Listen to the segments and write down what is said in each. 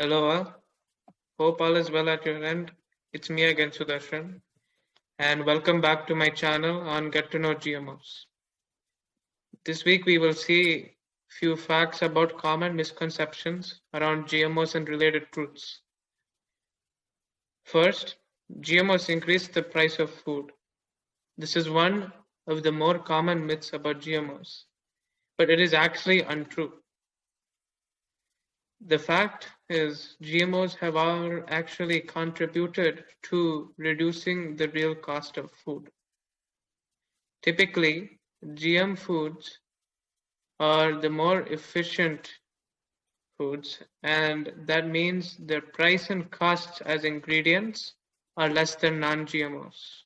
Hello all. Hope all is well at your end. It's me again, Sudarshan, and welcome back to my channel on Get to Know GMOs. This week we will see few facts about common misconceptions around GMOs and related truths. First, GMOs increase the price of food. This is one of the more common myths about GMOs, but it is actually untrue. The fact is, GMOs have actually contributed to reducing the real cost of food. Typically, GM foods are the more efficient foods, and that means their price and costs as ingredients are less than non-GMOs.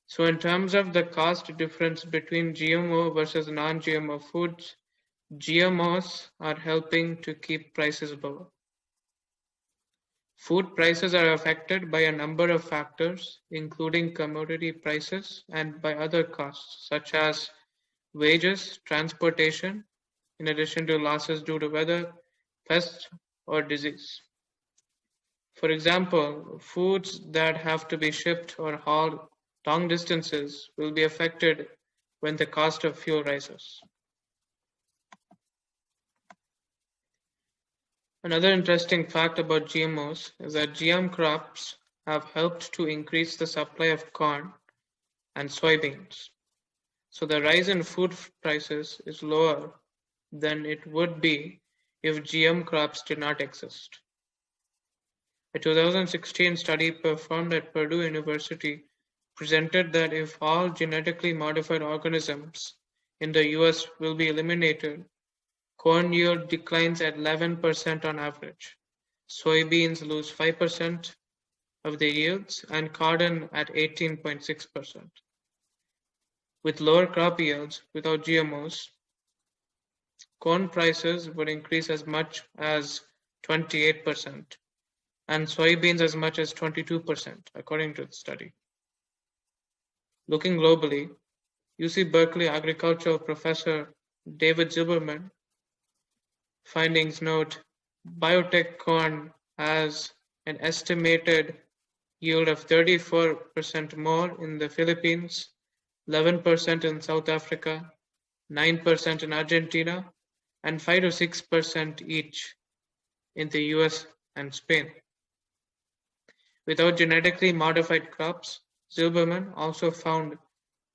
So in terms of the cost difference between GMO versus non-GMO foods, GMOs are helping to keep prices lower. Food prices are affected by a number of factors, including commodity prices and by other costs, such as wages, transportation, in addition to losses due to weather, pests, or disease. For example, foods that have to be shipped or hauled long distances will be affected when the cost of fuel rises. Another interesting fact about GMOs is that GM crops have helped to increase the supply of corn and soybeans. So the rise in food prices is lower than it would be if GM crops did not exist. A 2016 study performed at Purdue University presented that if all genetically modified organisms in the US will be eliminated, corn yield declines at 11% on average. Soybeans lose 5% of their yields and cotton at 18.6%. With lower crop yields without GMOs, corn prices would increase as much as 28% and soybeans as much as 22%, according to the study. Looking globally, UC Berkeley agricultural professor David Zilberman findings note biotech corn has an estimated yield of 34% more in the Philippines, 11% in South Africa, 9% in Argentina, and 5 to 6% each in the US and Spain. Without genetically modified crops, Zilberman also found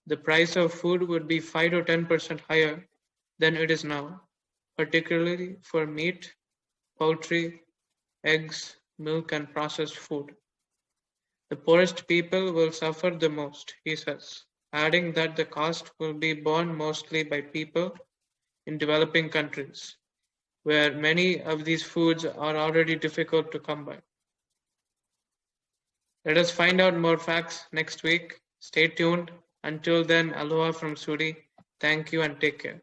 the price of food would be 5 to 10% higher than it is now, particularly for meat, poultry, eggs, milk, and processed food. The poorest people will suffer the most, he says, adding that the cost will be borne mostly by people in developing countries, where many of these foods are already difficult to come by. Let us find out more facts next week. Stay tuned. Until then, aloha from Sudi. Thank you and take care.